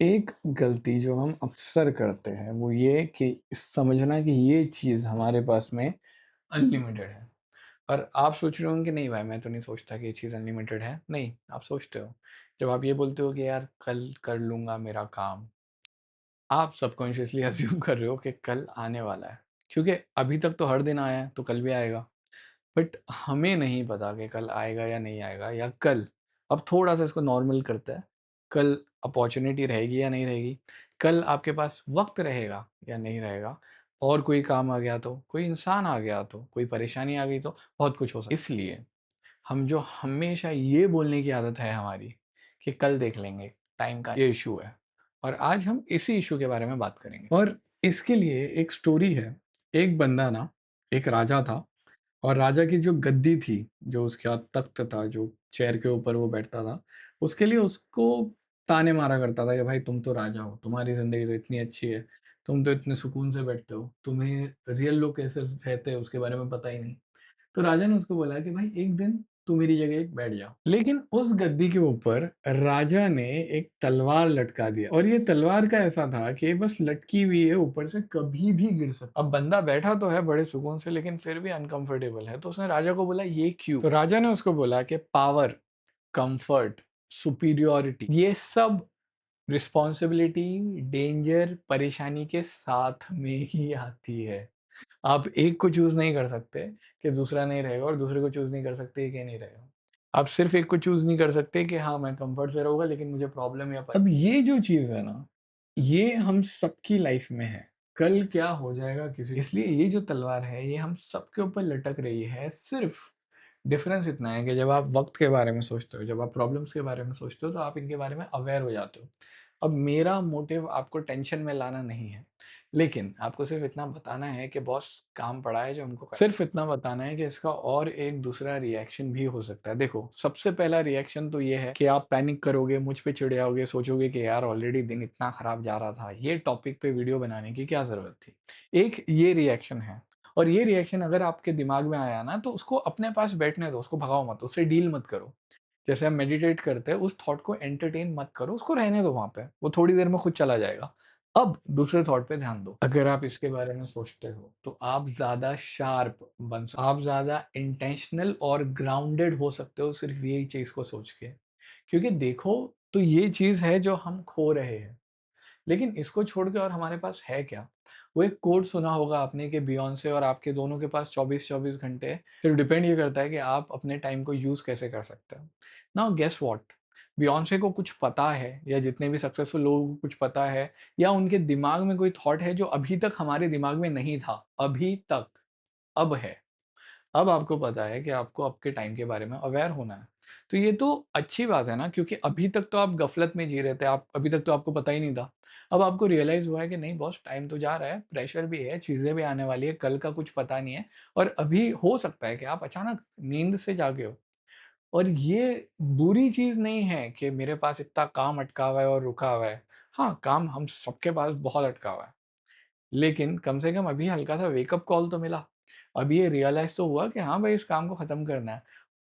एक गलती जो हम अक्सर करते हैं वो ये कि समझना कि ये चीज़ हमारे पास में अनलिमिटेड है। और आप सोच रहे होंगे कि नहीं भाई मैं तो नहीं सोचता कि ये चीज़ अनलिमिटेड है। नहीं, आप सोचते हो। जब आप ये बोलते हो कि यार कल कर लूँगा मेरा काम, आप सबकॉन्शियसली अज़्यूम कर रहे हो कि कल आने वाला है। क्योंकि अभी तक तो हर दिन आया है तो कल भी आएगा। बट हमें नहीं पता कि कल आएगा या नहीं आएगा, या कल अब थोड़ा सा इसको नॉर्मल करते हैं। कल अपॉर्चुनिटी रहेगी या नहीं रहेगी, कल आपके पास वक्त रहेगा या नहीं रहेगा, और कोई काम आ गया तो, कोई इंसान आ गया तो, कोई परेशानी आ गई तो, बहुत कुछ हो सकता है। इसलिए हम जो हमेशा ये बोलने की आदत है हमारी कि कल देख लेंगे, टाइम का ये इशू है। और आज हम इसी इशू के बारे में बात करेंगे। और इसके लिए एक स्टोरी है। एक बंदा ना, एक राजा था, और राजा की जो गद्दी थी, जो उसका तख्त था, जो चेयर के ऊपर वो बैठता था, उसके लिए उसको ताने मारा करता था कि भाई तुम तो राजा हो, तुम्हारी ज़िंदगी तो इतनी अच्छी है, तुम तो इतने सुकून से बैठते हो, तुम्हें रियल लोग कैसे रहते हैं उसके बारे में पता ही नहीं। तो राजा ने उसको बोला कि भाई एक दिन तू मेरी जगह एक बैठ जा। लेकिन उस गद्दी के ऊपर राजा ने एक तलवार लटका दिया, और ये तलवार का ऐसा था कि ये बस लटकी हुई है, ऊपर से कभी भी गिर सकती। अब बंदा बैठा तो है बड़े सुकून से, लेकिन फिर भी अनकंफर्टेबल है। तो उसने राजा को बोला ये क्यों? तो राजा ने उसको बोला कि पावर, कंफर्ट, सुपीरियोरिटी, ये सब रिस्पॉन्सिबिलिटी, डेंजर, परेशानी के साथ में ही आती है। आप एक को चूज़ नहीं कर सकते कि दूसरा नहीं रहेगा, और दूसरे को चूज़ नहीं कर सकते कि नहीं रहेगा। आप सिर्फ़ एक को चूज़ नहीं कर सकते कि हाँ, मैं कम्फ़र्ट से रहूँगा लेकिन मुझे प्रॉब्लम या अब ये जो चीज़ है ना, ये हम सबकी लाइफ़ में है। कल क्या हो जाएगा किसी, इसलिए ये जो तलवार है ये हम सबके ऊपर लटक रही है। सिर्फ़ डिफ़रेंस इतना है कि जब आप वक़्त के बारे में सोचते हो, जब आप प्रॉब्लम्स के बारे में सोचते हो, तो आप इनके बारे में अवेयर हो जाते हो। अब मेरा मोटिव आपको टेंशन में लाना नहीं है, लेकिन आपको सिर्फ़ इतना बताना है कि बॉस काम पड़ा है जो हमको करना है। सिर्फ़ इतना बताना है कि इसका और एक दूसरा रिएक्शन भी हो सकता है। देखो, सबसे पहला रिएक्शन तो ये है कि आप पैनिक करोगे, मुझ पे चिढ़ जाओगे, सोचोगे कि यार ऑलरेडी दिन इतना ख़राब जा रहा था, ये टॉपिक पे वीडियो बनाने की क्या ज़रूरत थी? एक ये रिएक्शन है। और ये रिएक्शन अगर आपके दिमाग में आया ना, तो उसको अपने पास बैठने दो, उसको भगाओ मत, उससे डील मत करो। जैसे हम मेडिटेट करते हैं, उस थॉट को एंटरटेन मत करो, उसको रहने दो वहाँ पे, वो थोड़ी देर में खुद चला जाएगा। अब दूसरे थॉट पे ध्यान दो। अगर आप इसके बारे में सोचते हो, तो आप ज़्यादा शार्प बन सकते हो, आप ज़्यादा इंटेंशनल और ग्राउंडेड हो सकते हो सिर्फ़ यही चीज़ को सोच के। क्योंकि देखो, तो ये चीज़ है जो हम खो रहे हैं। लेकिन इसको छोड़ के और हमारे पास है क्या? वो एक कोट सुना होगा आपने कि बियोंसे और आपके दोनों के पास 24-24 घंटे हैं। सिर्फ डिपेंड ये करता है कि आप अपने टाइम को यूज़ कैसे कर सकते हो। Now guess what? बियोंसे को कुछ पता है, या जितने भी सक्सेसफुल लोगों को कुछ पता है, या उनके दिमाग में कोई थॉट है जो अभी तक हमारे दिमाग में नहीं था, अभी तक, अब है। अब आपको पता है कि आपको आपके टाइम के बारे में अवेयर होना है। तो ये तो अच्छी बात है ना, क्योंकि अभी तक तो आप गफ़लत में जी रहे थे, आप अभी तक तो आपको पता ही नहीं था। अब आपको रियलाइज़ हुआ है कि नहीं बॉस, टाइम तो जा रहा है, प्रेशर भी है, चीज़ें भी आने वाली है, कल का कुछ पता नहीं है, और अभी हो सकता है कि आप अचानक नींद से जागे हो। और ये बुरी चीज़ नहीं है कि मेरे पास इतना काम अटका हुआ है और रुका हुआ है। हाँ, काम हम सबके पास बहुत अटका हुआ है। लेकिन कम से कम अभी हल्का-सा वेकअप कॉल तो मिला। अब ये रियलाइज़ तो हुआ कि हाँ भाई, इस काम को ख़त्म करना है।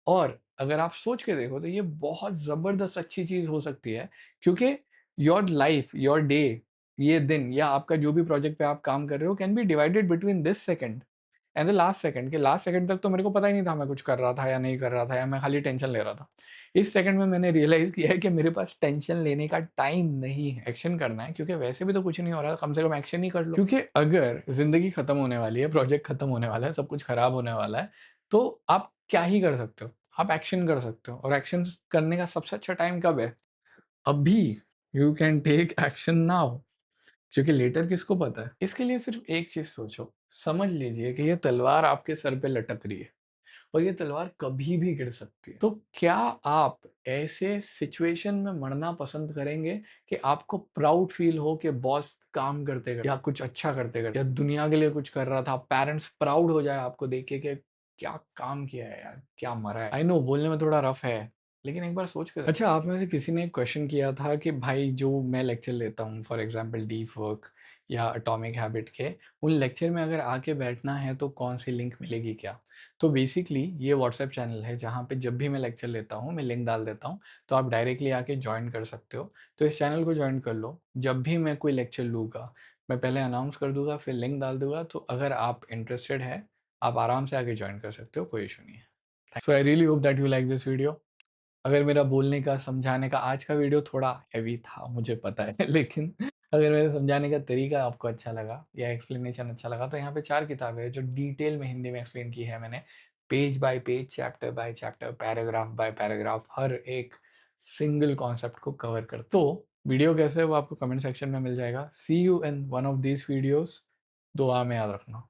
और अगर आप सोच के देखो तो ये बहुत ज़बरदस्त अच्छी चीज़ हो सकती है, क्योंकि योर लाइफ़, योर डे, ये दिन या आपका जो भी प्रोजेक्ट पे आप काम कर रहे हो, can be divided between this second and the last second, के लास्ट सेकंड तक तो मेरे को पता ही नहीं था मैं कुछ कर रहा था या नहीं कर रहा था, या मैं खाली टेंशन ले रहा था। इस सेकंड में मैंने रियलाइज़ किया है कि मेरे पास टेंशन लेने का टाइम नहीं है, एक्शन करना है, क्योंकि वैसे भी तो कुछ नहीं हो रहा, कम से कम एक्शन ही कर लो। क्योंकि अगर ज़िंदगी खत्म होने वाली है, प्रोजेक्ट खत्म होने वाला है, सब कुछ खराब होने वाला है, तो आप क्या ही कर सकते हो? आप एक्शन कर सकते हो, और एक्शंस करने का सबसे अच्छा टाइम कब है? अभी। You can take action now. क्योंकि लेटर किसको पता है? इसके लिए सिर्फ एक चीज़ सोचो, समझ लीजिए कि ये तलवार आपके सर पे लटक रही है, और ये तलवार कभी भी गिर सकती है। तो क्या आप ऐसे सिचुएशन में मरना पसंद करेंगे कि आपको प्राउड फील हो कि बॉस काम करते-करते या कुछ अच्छा करते-करते या दुनिया के लिए कुछ कर रहा था, पेरेंट्स प्राउड हो जाए आपको देख के कि क्या काम किया है यार, क्या मरा है। आई नो बोलने में थोड़ा रफ है, लेकिन एक बार सोच के देखो। अच्छा, आप में से किसी ने एक क्वेश्चन किया था कि भाई जो मैं लेक्चर लेता हूँ, फॉर एग्जांपल डीप वर्क या एटॉमिक हैबिट के, उन लेक्चर में अगर आके बैठना है तो कौन सी लिंक मिलेगी क्या? तो बेसिकली ये व्हाट्सएप चैनल है जहाँ पे जब भी मैं लेक्चर लेता हूँ, मैं लिंक डाल देता हूँ, तो आप डायरेक्टली आके जॉइन कर सकते हो। तो इस चैनल को जॉइन कर लो, जब भी मैं कोई लेक्चर लूँगा, मैं पहले अनाउंस कर दूँगा, फिर लिंक डाल दूँगा, तो अगर आप इंटरेस्टेड हैं, आप आराम से आके जॉइन कर सकते हो, कोई इश्यू नहीं है। So I really hope that you like this video. अगर मेरा बोलने का, समझाने का, आज का वीडियो थोड़ा हेवी था, मुझे पता है लेकिन अगर मेरे समझाने का तरीका आपको अच्छा लगा या एक्सप्लेनेशन अच्छा लगा, तो यहाँ पे 4 किताबें हैं जो डिटेल में हिंदी में एक्सप्लेन की है मैंने। Page by page, chapter by chapter, paragraph by paragraph, हर एक सिंगल कॉन्सेप्ट को कवर कर। तो वीडियो कैसे है वो आपको कमेंट सेक्शन में मिल जाएगा। See you in one of these videos. दुआ में याद रखना।